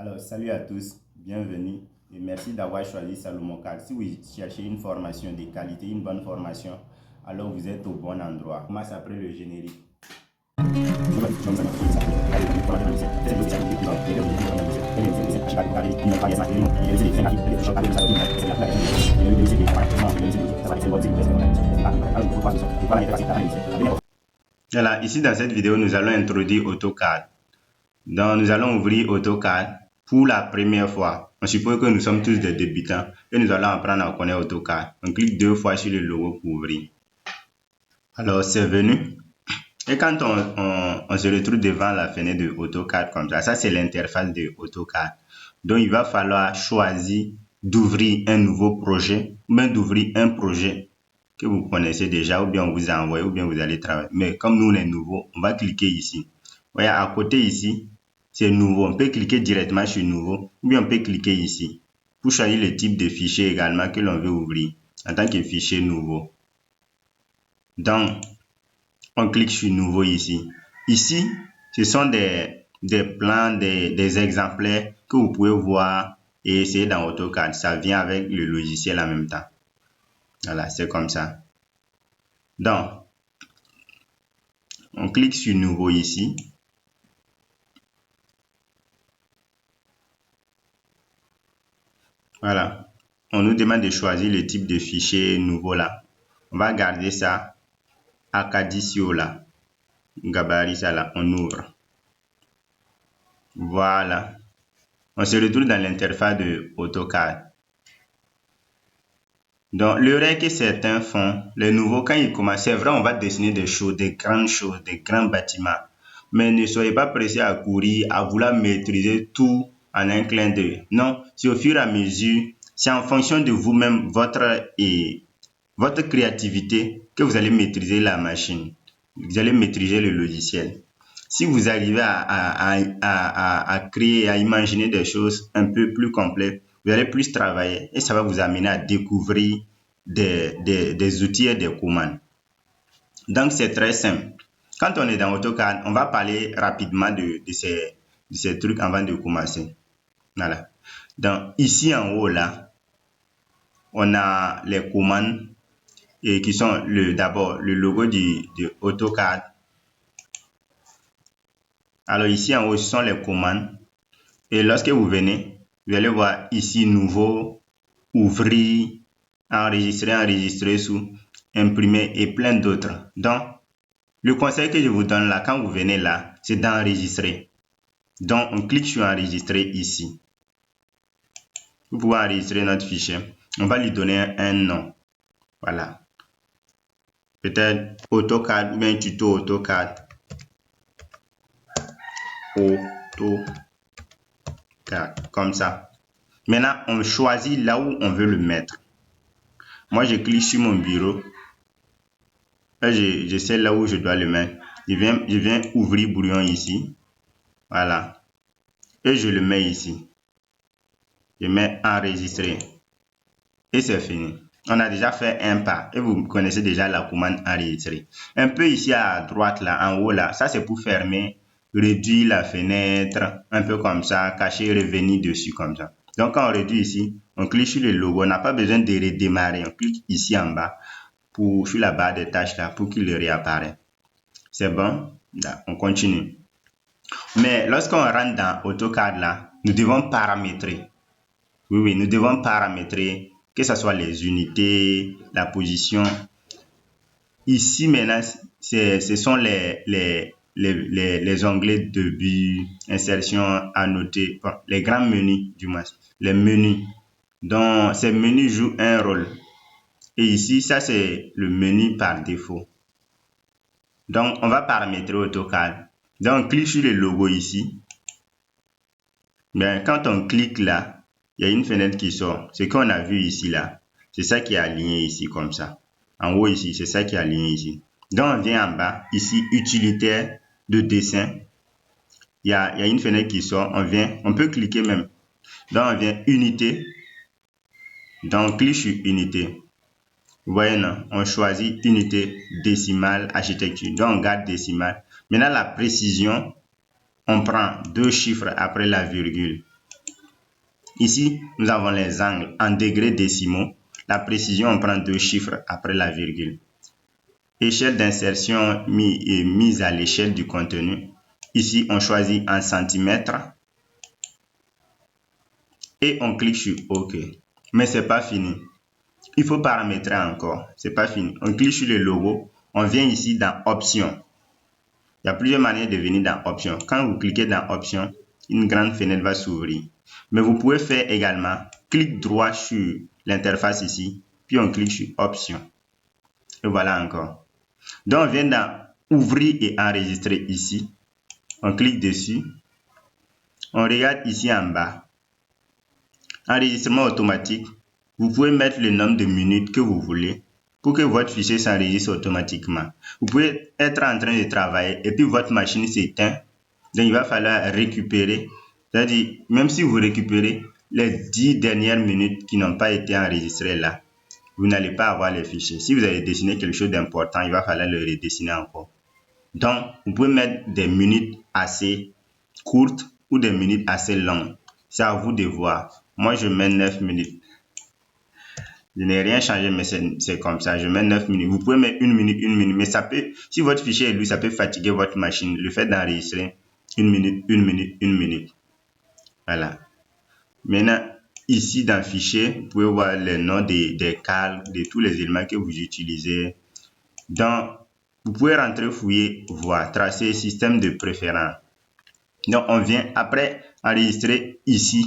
Alors, salut à tous, bienvenue et merci d'avoir choisi Salomon CAD. Si vous cherchez une formation de qualité, une bonne formation, alors vous êtes au bon endroit. On commence après le générique. Voilà, ici dans cette vidéo, nous allons introduire AutoCAD. Donc, nous allons ouvrir AutoCAD pour la première fois. On suppose que nous sommes tous des débutants et nous allons apprendre à connaître AutoCAD. On clique deux fois sur le logo pour ouvrir. Alors, c'est venu. Et quand on se retrouve devant la fenêtre de AutoCAD comme ça c'est l'interface de AutoCAD. Donc, il va falloir choisir d'ouvrir un nouveau projet ou bien d'ouvrir un projet que vous connaissez déjà ou bien on vous a envoyé ou bien vous allez travailler. Mais comme nous, on est nouveau, on va cliquer ici. Vous voyez, à côté ici, c'est nouveau. On peut cliquer directement sur nouveau ou bien on peut cliquer ici pour choisir le type de fichier également que l'on veut ouvrir en tant que fichier nouveau. Donc, on clique sur nouveau ici. Ici, ce sont des plans, des exemplaires que vous pouvez voir et essayer dans AutoCAD. Ça vient avec le logiciel en même temps. Voilà, c'est comme ça. Donc, on clique sur nouveau ici. Voilà. On nous demande de choisir le type de fichier nouveau là. On va garder ça. Acadisio là. Gabarit ça là. On ouvre. Voilà. On se retrouve dans l'interface de AutoCAD. Donc, l'erreur que certains font, les nouveaux, quand ils commencent, c'est vrai, on va dessiner des choses, des grands bâtiments. Mais ne soyez pas pressés à courir, à vouloir maîtriser tout en un clin d'œil. Non, c'est au fur et à mesure, c'est en fonction de vous-même, votre créativité, que vous allez maîtriser la machine. Vous allez maîtriser le logiciel. Si vous arrivez à créer, à imaginer des choses un peu plus complètes, vous allez plus travailler et ça va vous amener à découvrir des outils et des commandes. Donc, c'est très simple. Quand on est dans AutoCAD, on va parler rapidement de ces trucs avant de commencer. Voilà. Donc, ici en haut, là, on a les commandes et qui sont d'abord le logo de AutoCAD. Alors, ici en haut, ce sont les commandes. Et lorsque vous venez, vous allez voir ici nouveau, ouvrir, enregistrer sous, imprimer et plein d'autres. Donc, le conseil que je vous donne là, quand vous venez là, c'est d'enregistrer. Donc, on clique sur enregistrer ici. Vous pouvez enregistrer notre fichier. On va lui donner un nom. Voilà. Peut-être AutoCAD ou bien tuto AutoCAD. Comme ça. Maintenant, on choisit là où on veut le mettre. Moi, je clique sur mon bureau. Là, je sais là où je dois le mettre. Je viens ouvrir brouillon ici. Voilà. Et je le mets ici. Je mets enregistrer. Et c'est fini. On a déjà fait un pas. Et vous connaissez déjà la commande enregistrer. Un peu ici à droite, là, en haut, là. Ça, c'est pour fermer, réduire la fenêtre. Un peu comme ça. Cacher, revenir dessus comme ça. Donc, quand on réduit ici, on clique sur le logo. On n'a pas besoin de redémarrer. On clique ici en bas. Sur la barre des tâches là pour qu'il réapparaisse. C'est bon? Là, on continue. Mais lorsqu'on rentre dans AutoCAD là, nous devons paramétrer. Oui, nous devons paramétrer que ce soit les unités, la position. Ici maintenant, ce sont les onglets début, insertion, annoter, bon, les grands menus du moins, les menus. Donc, ces menus jouent un rôle. Et ici, ça c'est le menu par défaut. Donc, on va paramétrer AutoCAD. Donc, on clique sur le logo ici. Mais quand on clique là, il y a une fenêtre qui sort. Ce qu'on a vu ici là, c'est ça qui est aligné ici comme ça. En haut ici, c'est ça qui est aligné ici. Donc, on vient en bas, ici, utilitaire de dessin. Il y a une fenêtre qui sort. On peut cliquer même. Donc, on vient unité. Donc, on clique sur unité. Vous voyez, non? On choisit unité décimale architecture. Donc, on garde décimale. Maintenant, la précision, on prend deux chiffres après la virgule. Ici, nous avons les angles en degrés décimaux. La précision, on prend 2 chiffres après la virgule. Échelle d'insertion mise à l'échelle du contenu. Ici, on choisit en centimètres et on clique sur OK. Mais ce n'est pas fini. Il faut paramétrer encore. Ce n'est pas fini. On clique sur le logo. On vient ici dans Options. Il y a plusieurs manières de venir dans Options. Quand vous cliquez dans Options, une grande fenêtre va s'ouvrir. Mais vous pouvez faire également clic droit sur l'interface ici, puis on clique sur Options. Et voilà encore. Donc, on vient dans Ouvrir et enregistrer ici. On clique dessus. On regarde ici en bas. Enregistrement automatique. Vous pouvez mettre le nombre de minutes que vous voulez pour que votre fichier s'enregistre automatiquement. Vous pouvez être en train de travailler et puis votre machine s'éteint. Donc, il va falloir récupérer. C'est-à-dire, même si vous récupérez les 10 dernières minutes qui n'ont pas été enregistrées là, vous n'allez pas avoir les fichiers. Si vous avez dessiné quelque chose d'important, il va falloir le redessiner encore. Donc, vous pouvez mettre des minutes assez courtes ou des minutes assez longues. C'est à vous de voir. Moi, je mets 9 minutes. Je n'ai rien changé, mais c'est comme ça. Je mets 9 minutes. Vous pouvez mettre 1 minute. Mais ça peut, si votre fichier est lourd, ça peut fatiguer votre machine. Le fait d'enregistrer 1 minute. Voilà. Maintenant, ici dans Fichier, vous pouvez voir les noms des calques, de tous les éléments que vous utilisez. Donc, vous pouvez rentrer, fouiller, voir, tracer système de préférence. Donc, on vient, après enregistrer ici,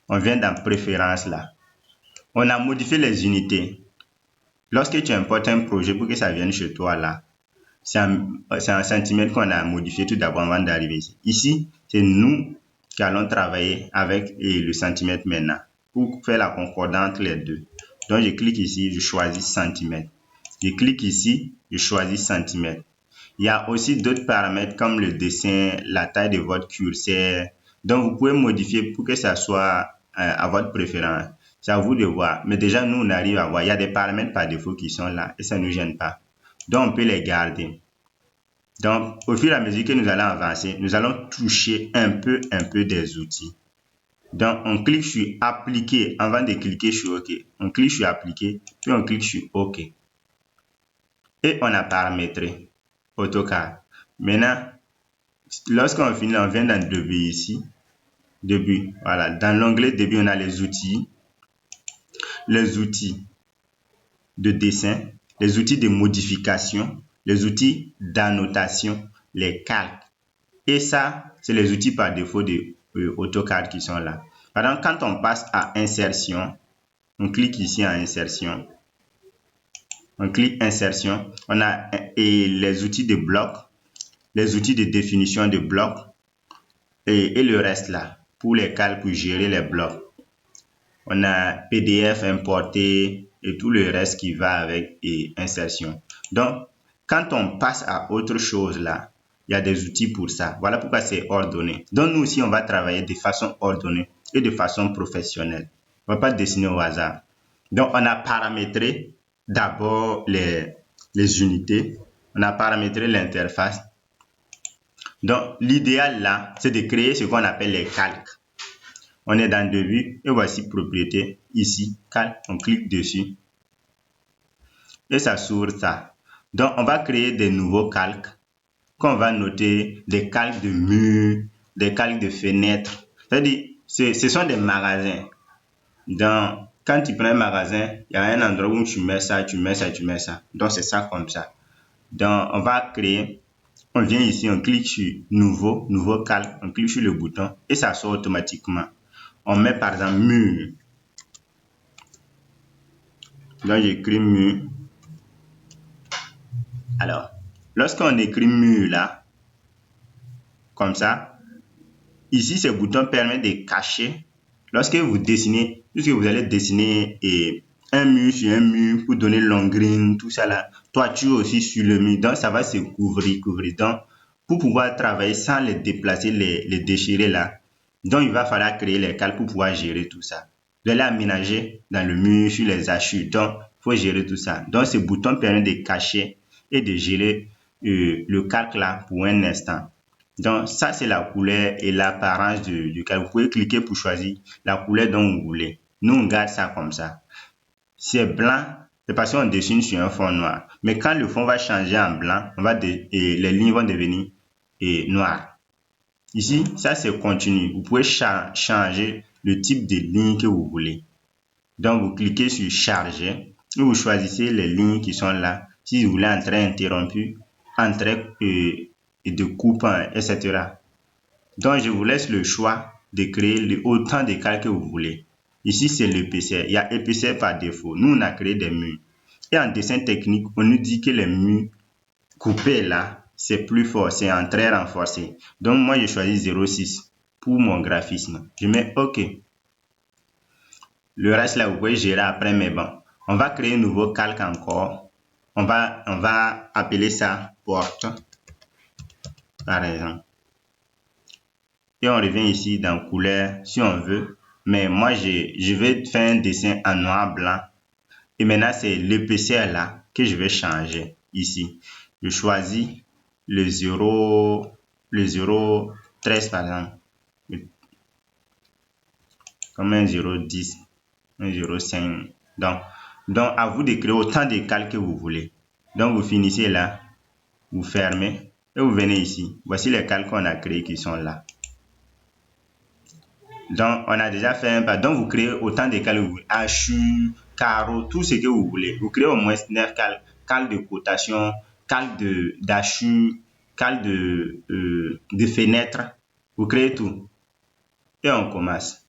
on vient dans Préférences là. On a modifié les unités. Lorsque tu importes un projet pour que ça vienne chez toi là, c'est en centimètres qu'on a modifié tout d'abord avant d'arriver ici. Ici, c'est nous qui allons travailler avec le centimètre maintenant pour faire la concordance entre les deux. Donc, je clique ici, je choisis centimètres. Je clique ici, je choisis centimètres. Il y a aussi d'autres paramètres comme le dessin, la taille de votre curseur. Donc, vous pouvez modifier pour que ça soit à votre préférence. C'est à vous de voir. Mais déjà, nous, on arrive à voir. Il y a des paramètres par défaut qui sont là et ça ne nous gêne pas. Donc, on peut les garder. Donc, au fur et à mesure que nous allons avancer, nous allons toucher un peu des outils. Donc, on clique sur Appliquer avant de cliquer sur OK. On clique sur Appliquer, puis on clique sur OK. Et on a paramétré AutoCAD. Maintenant, lorsqu'on finit, on vient dans Début ici. Début, voilà. Dans l'onglet Début, on a les outils de dessin, les outils de modification, les outils d'annotation, les calques. Et ça, c'est les outils par défaut de AutoCAD qui sont là. Par exemple, quand on passe à Insertion, on clique ici en Insertion. On clique Insertion. On a les outils de bloc, les outils de définition de bloc et le reste là, pour les calques, pour gérer les blocs. On a PDF importé et tout le reste qui va avec Insertion. Donc, quand on passe à autre chose là, il y a des outils pour ça. Voilà pourquoi c'est ordonné. Donc, nous aussi, on va travailler de façon ordonnée et de façon professionnelle. On ne va pas dessiner au hasard. Donc, on a paramétré d'abord les unités. On a paramétré l'interface. Donc, l'idéal là, c'est de créer ce qu'on appelle les calques. On est dans Début et voici Propriété. Ici, calque, on clique dessus. Et ça s'ouvre ça. Donc, on va créer des nouveaux calques qu'on va noter des calques de murs, des calques de fenêtres. C'est-à-dire, ce sont des magasins. Donc, quand tu prends un magasin, il y a un endroit où tu mets ça. Donc, c'est ça comme ça. Donc, on va créer, on vient ici, on clique sur Nouveau calque, on clique sur le bouton et ça sort automatiquement. On met par exemple mur. Donc, j'écris mur. Alors, lorsqu'on écrit mur là, comme ça, ici, ce bouton permet de cacher. Lorsque vous dessinez, puisque vous allez dessiner un mur sur un mur pour donner longrine, tout ça là, toiture aussi sur le mur, donc ça va se couvrir. Donc, pour pouvoir travailler sans les déplacer, les déchirer là, donc il va falloir créer les calques pour pouvoir gérer tout ça. Vous allez aménager dans le mur, sur les hachures, donc il faut gérer tout ça. Donc, ce bouton permet de cacher et de gérer le calque là pour un instant. Donc, ça, c'est la couleur et l'apparence du calque. Vous pouvez cliquer pour choisir la couleur dont vous voulez. Nous, on garde ça comme ça. Si c'est blanc, c'est parce qu'on dessine sur un fond noir. Mais quand le fond va changer en blanc, et les lignes vont devenir noires. Ici, ça, c'est continu. Vous pouvez changer le type de ligne que vous voulez. Donc, vous cliquez sur charger et vous choisissez les lignes qui sont là. Si vous voulez entrée interrompue, entrée et de coupe, etc. Donc, je vous laisse le choix de créer autant de calques que vous voulez. Ici, c'est l'épaisseur. Il y a épaisseur par défaut. Nous, on a créé des murs. Et en dessin technique, on nous dit que les murs coupés là, c'est plus fort, c'est en très renforcé. Donc, moi, je choisis 0,6 pour mon graphisme. Je mets OK. Le reste là, vous pouvez gérer après, mais bon. On va créer un nouveau calque encore. On va appeler ça porte, par exemple. Et on revient ici dans couleur si on veut. Mais moi, je vais faire un dessin en noir blanc. Et maintenant, c'est l'épaisseur là que je vais changer ici. Je choisis le 0,13 par exemple. Comme un 0,10, un 0,5. Donc, à vous de créer autant de calques que vous voulez. Donc, vous finissez là, vous fermez et vous venez ici. Voici les calques qu'on a créés qui sont là. Donc, on a déjà fait un pas. Donc, vous créez autant de calques que vous voulez. Hachures, carreaux, tout ce que vous voulez. Vous créez au moins 9 calques. Calques de cotation, calques d'hachures, calques de fenêtres. Vous créez tout. Et on commence.